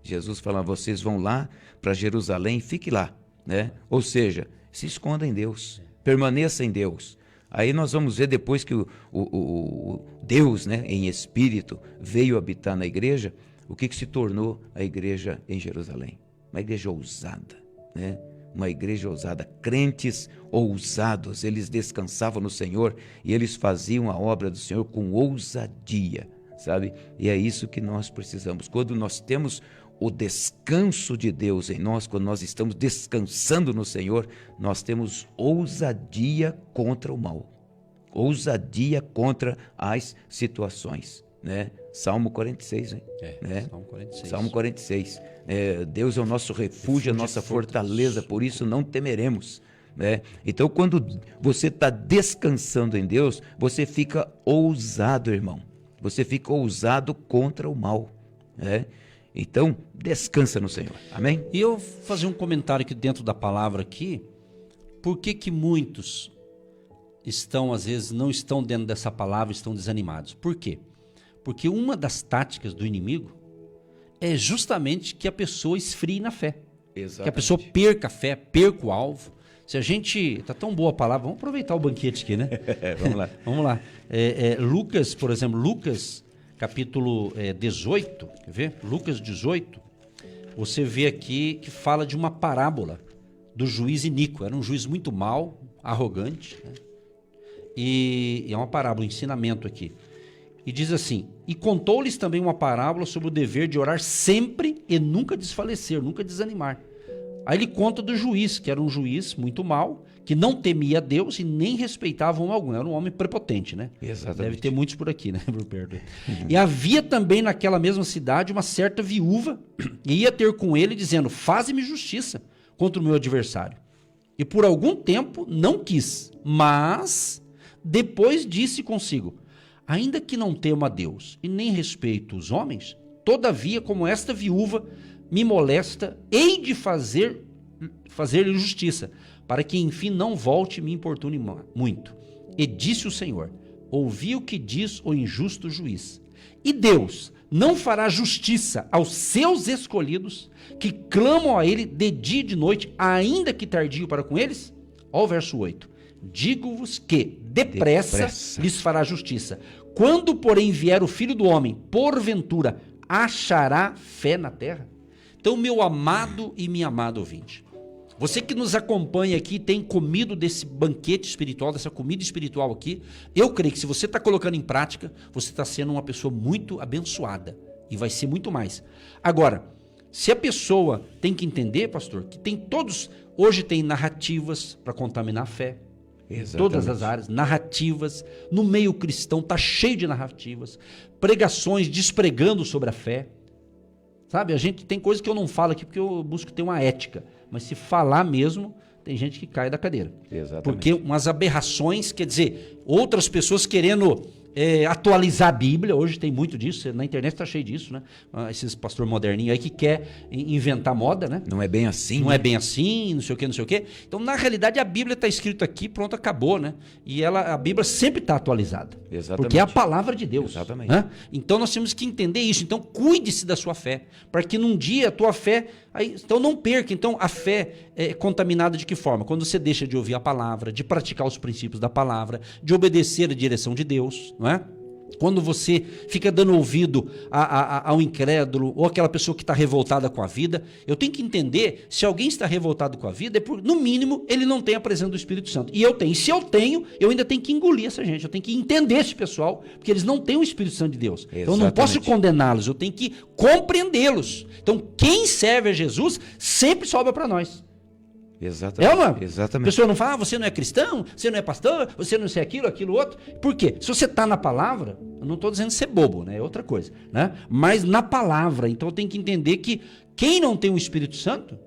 Jesus falava, vocês vão lá para Jerusalém, fique lá, né? Ou seja, se esconda em Deus, permaneça em Deus. Aí nós vamos ver depois que o Deus, né, em espírito, veio habitar na igreja, o que se tornou a igreja em Jerusalém? Uma igreja ousada, né? Uma igreja ousada, crentes ousados, eles descansavam no Senhor e eles faziam a obra do Senhor com ousadia, sabe? E é isso que nós precisamos. Quando nós temos o descanso de Deus em nós, quando nós estamos descansando no Senhor, nós temos ousadia contra o mal, ousadia contra as situações, né? Salmo 46, né? Salmo 46. Salmo 46. Deus é o nosso refúgio, a nossa fortaleza, por isso não temeremos. Né? Então, quando você está descansando em Deus, você fica ousado, irmão. Você fica ousado contra o mal. Né? Então, descansa no Senhor. Amém? E eu vou fazer um comentário aqui dentro da palavra aqui. Por que muitos estão, às vezes, não estão dentro dessa palavra, estão desanimados? Por quê? Porque uma das táticas do inimigo é justamente que a pessoa esfrie na fé. Exatamente. Que a pessoa perca a fé, perca o alvo. Se a gente... Tá tão boa a palavra, vamos aproveitar o banquete aqui, né? Vamos lá. Vamos lá. Lucas, por exemplo, Lucas, capítulo 18, quer ver? Lucas 18, você vê aqui que fala de uma parábola do juiz iníquo. Era um juiz muito mau, arrogante, né? E é uma parábola, um ensinamento aqui. E diz assim: e contou-lhes também uma parábola sobre o dever de orar sempre e nunca desfalecer, nunca desanimar. Aí ele conta do juiz, que era um juiz muito mau, que não temia Deus e nem respeitava homem algum. Era um homem prepotente, né? Exatamente. Deve ter muitos por aqui, né? Por perto. E havia também naquela mesma cidade uma certa viúva, e ia ter com ele, dizendo: faze-me justiça contra o meu adversário. E por algum tempo não quis, mas depois disse consigo: ainda que não temo a Deus e nem respeito os homens, todavia, como esta viúva me molesta, hei de fazer-lhe justiça, para que enfim não volte e me importune muito. E disse o Senhor: ouvi o que diz o injusto juiz. E Deus não fará justiça aos seus escolhidos, que clamam a ele de dia e de noite, ainda que tardio para com eles? Ó o verso 8. Digo-vos que depressa lhes fará justiça. Quando, porém, vier o Filho do Homem, porventura, achará fé na terra? Então, meu amado e minha amada ouvinte, você que nos acompanha aqui, tem comido desse banquete espiritual, dessa comida espiritual aqui, eu creio que se você está colocando em prática, você está sendo uma pessoa muito abençoada, e vai ser muito mais. Agora, se a pessoa tem que entender, pastor, que tem todos, hoje tem narrativas para contaminar a fé, em todas as áreas, narrativas, no meio cristão está cheio de narrativas, pregações despregando sobre a fé, sabe? A gente tem coisa que eu não falo aqui porque eu busco ter uma ética, mas se falar mesmo, tem gente que cai da cadeira. Exatamente. Porque umas aberrações, quer dizer, outras pessoas querendo atualizar a Bíblia, hoje tem muito disso, na internet está cheio disso, né? Esses pastor moderninho aí que quer inventar moda, né? Não é bem assim. Não né? é bem assim, não sei o que, não sei o que. Então, na realidade, a Bíblia está escrita aqui, pronto, acabou, né? E a Bíblia sempre está atualizada. Exatamente. Porque é a palavra de Deus. Exatamente. Né? Então, nós temos que entender isso. Então, cuide-se da sua fé, para que num dia a tua fé... Então, não perca. Então, a fé é contaminada de que forma? Quando você deixa de ouvir a palavra, de praticar os princípios da palavra, de obedecer a direção de Deus, não é? Quando você fica dando ouvido ao incrédulo ou aquela pessoa que está revoltada com a vida, eu tenho que entender, se alguém está revoltado com a vida, é porque, no mínimo, ele não tem a presença do Espírito Santo. E eu tenho. E se eu tenho, eu ainda tenho que engolir essa gente, eu tenho que entender esse pessoal, porque eles não têm o Espírito Santo de Deus. Exatamente. Eu não posso condená-los, eu tenho que compreendê-los. Então, quem serve a Jesus sempre sobra para nós. Exatamente. É ou não? Exatamente. A pessoa não fala: você não é cristão, você não é pastor, você não sei aquilo outro. Por quê? Se você está na palavra, eu não estou dizendo ser bobo, né? É outra coisa, né? Mas na palavra, então eu tenho que entender que quem não tem o Espírito Santo,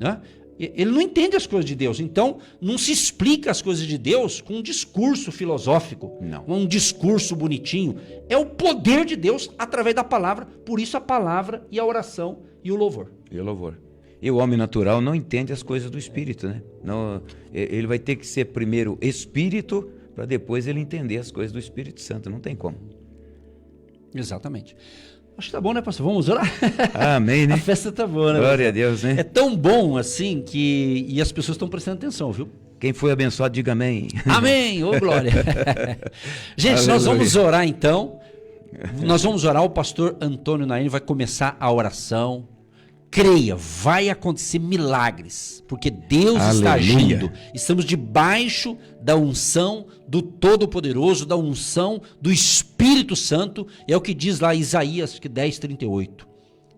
né? Ele não entende as coisas de Deus. Então, não se explica as coisas de Deus com um discurso filosófico, não. Com um discurso bonitinho. É o poder de Deus através da palavra. Por isso a palavra e a oração e o louvor. E o louvor. E o homem natural não entende as coisas do Espírito, né? Não, ele vai ter que ser primeiro Espírito para depois ele entender as coisas do Espírito Santo. Não tem como. Exatamente. Acho que tá bom, né, pastor? Vamos orar? Amém, né? A festa tá boa, né? Glória a Deus, né? É tão bom assim que... E as pessoas estão prestando atenção, viu? Quem foi abençoado, diga amém. Amém! Ô, glória! Gente, Aleluia. Nós vamos orar então. Nós vamos orar. O pastor Antônio Naine vai começar a oração. Creia, vai acontecer milagres, porque Deus está agindo. Estamos debaixo da unção do Todo-Poderoso, da unção do Espírito Santo. É o que diz lá Isaías 10:38.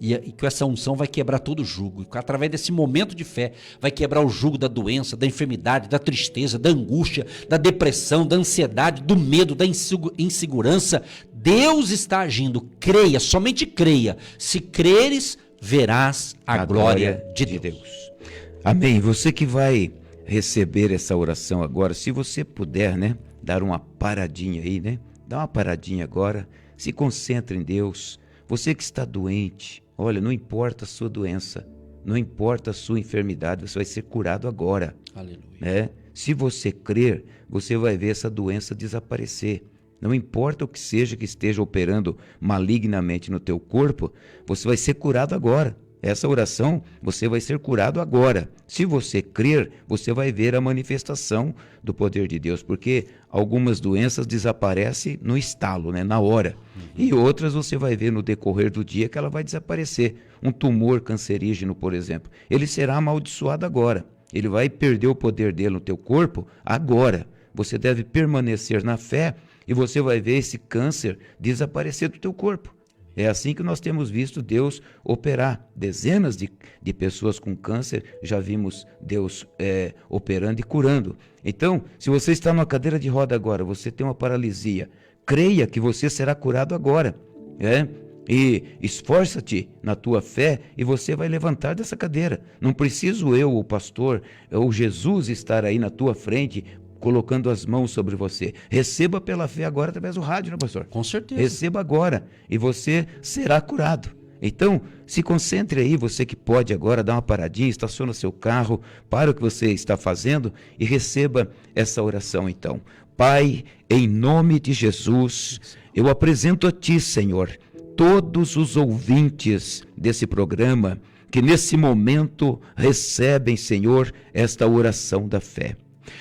E com essa unção vai quebrar todo o jugo. E através desse momento de fé, vai quebrar o jugo da doença, da enfermidade, da tristeza, da angústia, da depressão, da ansiedade, do medo, da insegurança. Deus está agindo. Creia, somente creia. Se creres, verás a glória de Deus. Amém. Você que vai receber essa oração agora, se você puder, né, dar uma paradinha aí, né? Dá uma paradinha agora, se concentre em Deus. Você que está doente, olha, não importa a sua doença, não importa a sua enfermidade, você vai ser curado agora. Aleluia. Né? Se você crer, você vai ver essa doença desaparecer. Não importa o que seja que esteja operando malignamente no teu corpo, você vai ser curado agora. Essa oração, você vai ser curado agora. Se você crer, você vai ver a manifestação do poder de Deus, porque algumas doenças desaparecem no estalo, né, na hora. E outras você vai ver no decorrer do dia que ela vai desaparecer. Um tumor cancerígeno, por exemplo, ele será amaldiçoado agora. Ele vai perder o poder dele no teu corpo agora. Você deve permanecer na fé e você vai ver esse câncer desaparecer do teu corpo. É assim que nós temos visto Deus operar. Dezenas de pessoas com câncer, já vimos Deus operando e curando. Então, se você está numa cadeira de roda agora, você tem uma paralisia, creia que você será curado agora. E esforça-te na tua fé e você vai levantar dessa cadeira. Não preciso eu, o pastor, ou Jesus estar aí na tua frente, colocando as mãos sobre você. Receba pela fé agora através do rádio, né, pastor? Com certeza. Receba agora e você será curado. Então, se concentre aí, você que pode agora dar uma paradinha, estaciona seu carro, para o que você está fazendo e receba essa oração então. Pai, em nome de Jesus, eu apresento a Ti, Senhor, todos os ouvintes desse programa que nesse momento recebem, Senhor, esta oração da fé.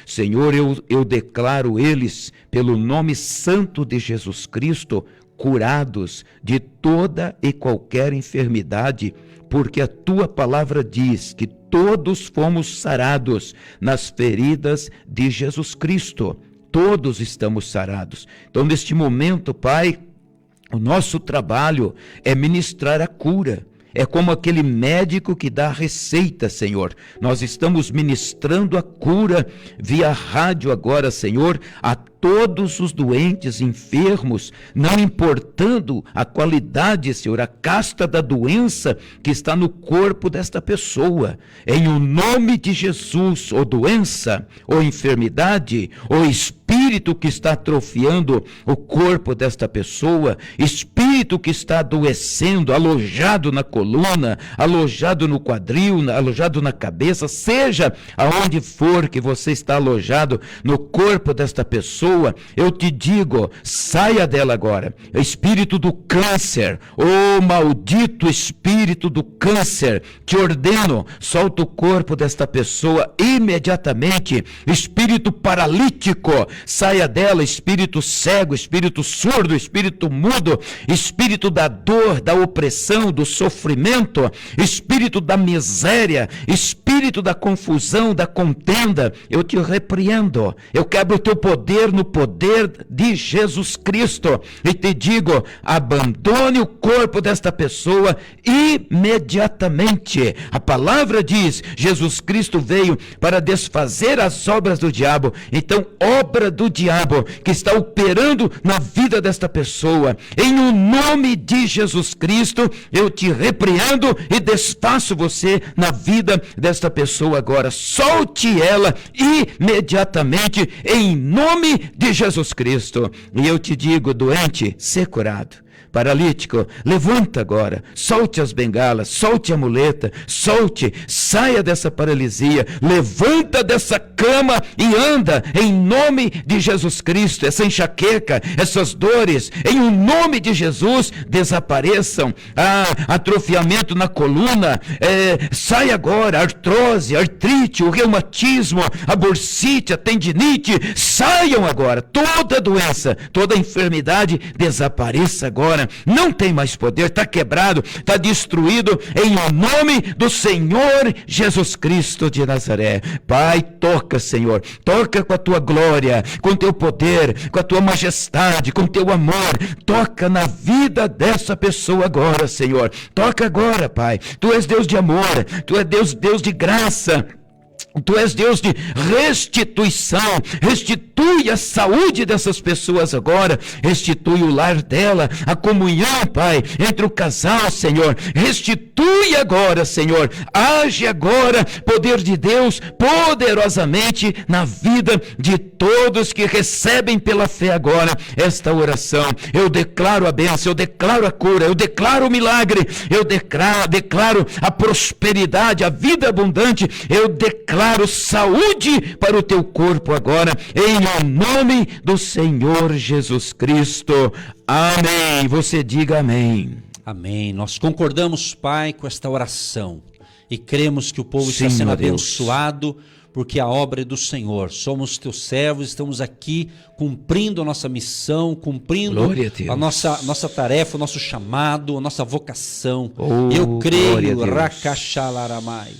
Senhor, eu declaro eles, pelo nome santo de Jesus Cristo, curados de toda e qualquer enfermidade, porque a Tua palavra diz que todos fomos sarados nas feridas de Jesus Cristo. Todos estamos sarados. Então, neste momento, Pai, o nosso trabalho é ministrar a cura. É como aquele médico que dá a receita, Senhor. Nós estamos ministrando a cura via rádio agora, Senhor, a todos os doentes, enfermos, não importando a qualidade, Senhor, a casta da doença que está no corpo desta pessoa. Em o nome de Jesus, ou doença, ou enfermidade, ou espírito que está atrofiando o corpo desta pessoa, espírito que está adoecendo, alojado na coluna, alojado no quadril, alojado na cabeça, seja aonde for que você está alojado no corpo desta pessoa, eu te digo, saia dela agora. Espírito do câncer, oh maldito espírito do câncer, te ordeno, solta o corpo desta pessoa imediatamente. Espírito paralítico, saia dela. Espírito cego, espírito surdo, espírito mudo, espírito da dor, da opressão, do sofrimento, espírito da miséria, espírito da confusão, da contenda, eu te repreendo. Eu quebro o teu poder no poder de Jesus Cristo e te digo, abandone o corpo desta pessoa imediatamente. A palavra diz, Jesus Cristo veio para desfazer as obras do diabo. Então, obra do diabo que está operando na vida desta pessoa, em o nome de Jesus Cristo, eu te repreendo e desfaço você na vida desta pessoa agora. Solte ela imediatamente em nome de Jesus Cristo. E eu te digo, doente, ser curado. Paralítico, levanta agora, solte as bengalas, solte a muleta, solte, saia dessa paralisia, levanta dessa cama e anda em nome de Jesus Cristo. Essa enxaqueca, essas dores, em o nome de Jesus, desapareçam. Atrofiamento na coluna, sai agora, artrose, artrite, o reumatismo, a bursite, a tendinite, saiam agora, toda doença, toda enfermidade, desapareça agora agora não tem mais poder, está quebrado, está destruído, em nome do Senhor Jesus Cristo de Nazaré. Pai, toca, Senhor, toca com a tua glória, com o teu poder, com a tua majestade, com o teu amor, toca na vida dessa pessoa agora, Senhor, toca agora, Pai. Tu és Deus de amor, Tu és Deus de graça, Tu és Deus de restituição. Restitui a saúde dessas pessoas agora, restitui o lar dela, a comunhão, Pai, entre o casal, Senhor, restitui agora, Senhor, age agora, poder de Deus, poderosamente na vida de todos que recebem pela fé agora esta oração. Eu declaro a bênção, eu declaro a cura, eu declaro o milagre, eu declaro a prosperidade, a vida abundante, eu declaro saúde para o teu corpo agora, em nome do Senhor Jesus Cristo. Amém. Você diga amém. Amém. Nós concordamos, Pai, com esta oração e cremos que o povo está Sim, sendo ó Deus. abençoado, porque a obra é do Senhor. Somos teus servos, estamos aqui cumprindo a nossa missão, cumprindo Glória a Deus. a nossa tarefa, o nosso chamado, a nossa vocação. Oh, Eu glória a creio, Deus. Rakashalaramai.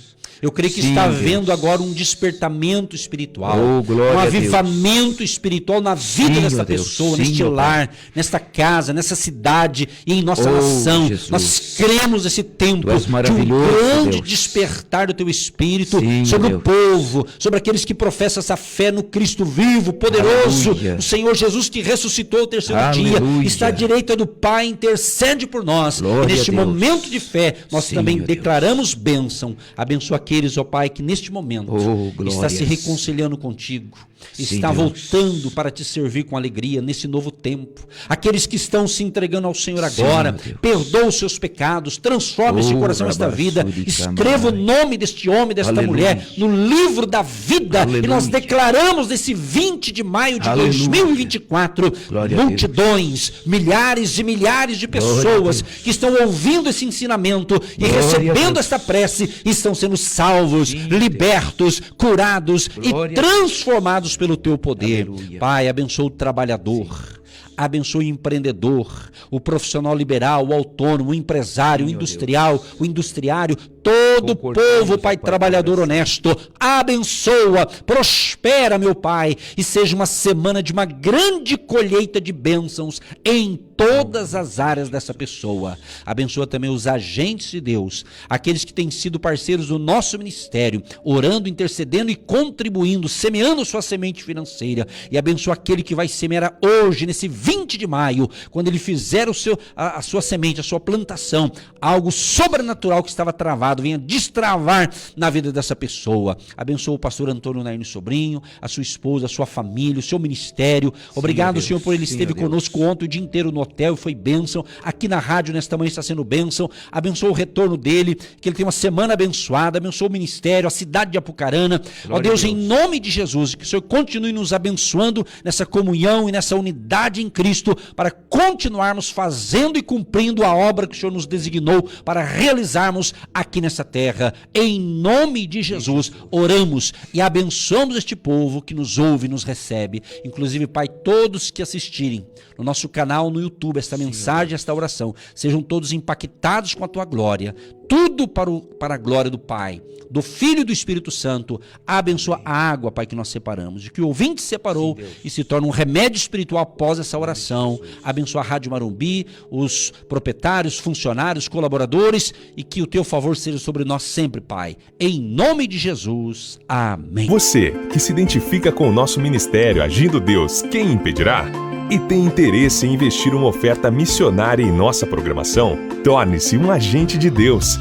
Eu creio que Sim, está Deus. havendo agora um despertamento espiritual, Oh, glória um a avivamento espiritual na vida Sim, desta ó Deus. pessoa, Sim, neste ó Pai. lar, nesta casa, nessa cidade e em nossa Oh, nação. Jesus. Nós cremos esse tempo Tu és de um maravilhoso, grande Deus. despertar do teu Espírito Sim, sobre Deus. o povo, sobre aqueles que professam essa fé no Cristo vivo, poderoso, Aleluia. o Senhor Jesus que ressuscitou o terceiro Aleluia. dia, está à direita do Pai, intercede por nós. Glória E neste a Deus. momento de fé, nós Sim, também ó Deus. declaramos bênção. Abençoa aqueles, ó Pai, que neste momento Oh, glórias. está se reconciliando contigo, Sim, está Deus. voltando para te servir com alegria nesse novo tempo. Aqueles que estão se entregando ao Senhor agora, Sim, Deus. perdoa os seus pecados, transforma esse Oh, coração, esta vida, rabassuri, escreva o camai. nome deste homem, desta Aleluia. mulher no livro da vida. Aleluia. E nós declaramos nesse 20 de maio de Aleluia. 2024, Glória a multidões, milhares e milhares de Glória a pessoas Deus. que estão ouvindo esse ensinamento e Glória a recebendo Deus. esta prece e estão sendo salvos, Sim, libertos, curados Glória e a Deus. transformados pelo teu poder. Aleluia. Pai, abençoa o trabalhador. Abençoe o empreendedor, o profissional liberal, o autônomo, o empresário, o Sim, ó industrial, o industriário, todo o Concordamos, povo, Pai, Pai, trabalhador com essa. honesto. Abençoa, prospera, meu Pai, e seja uma semana de uma grande colheita de bênçãos em todas as áreas dessa pessoa. Abençoa também os agentes de Deus, aqueles que têm sido parceiros do nosso ministério, orando, intercedendo e contribuindo, semeando sua semente financeira. E abençoa aquele que vai semear hoje, nesse 20 de maio, quando ele fizer a sua semente, a sua plantação, algo sobrenatural que estava travado, venha destravar na vida dessa pessoa. Abençoa o pastor Antônio Nairne Sobrinho, a sua esposa, a sua família, o seu ministério. Obrigado, Deus. Senhor, por ele Sim, esteve ó Deus. conosco ontem o dia inteiro no hotel e foi bênção. Aqui na rádio, nesta manhã, está sendo bênção. Abençoa o retorno dele, que ele tenha uma semana abençoada. Abençoa o ministério, a cidade de Apucarana. Ó Glória Deus, a Deus. em nome de Jesus, que o Senhor continue nos abençoando nessa comunhão e nessa unidade em Cristo, para continuarmos fazendo e cumprindo a obra que o Senhor nos designou para realizarmos aqui nessa terra. Em nome de Jesus, oramos e abençoamos este povo que nos ouve e nos recebe. Inclusive, Pai, todos que assistirem no nosso canal no YouTube esta mensagem, esta oração, sejam todos impactados com a tua glória. Tudo para a glória do Pai, do Filho e do Espírito Santo. Abençoa a água, Pai, que nós separamos, e que o ouvinte separou e se torna um remédio espiritual após essa oração. Abençoa a Rádio Marumbi, os proprietários, funcionários, colaboradores, e que o teu favor seja sobre nós sempre, Pai. Em nome de Jesus. Amém. Você que se identifica com o nosso ministério Agindo Deus, quem impedirá? E tem interesse em investir uma oferta missionária em nossa programação? Torne-se um agente de Deus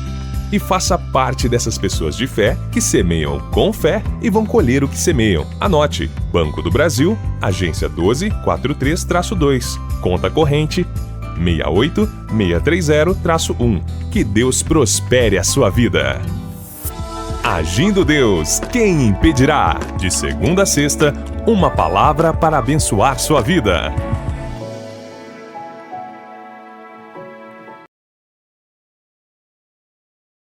e faça parte dessas pessoas de fé que semeiam com fé e vão colher o que semeiam. Anote: Banco do Brasil, agência 1243-2, conta corrente 68630-1. Que Deus prospere a sua vida. Agindo Deus, quem impedirá? De segunda a sexta, uma palavra para abençoar sua vida.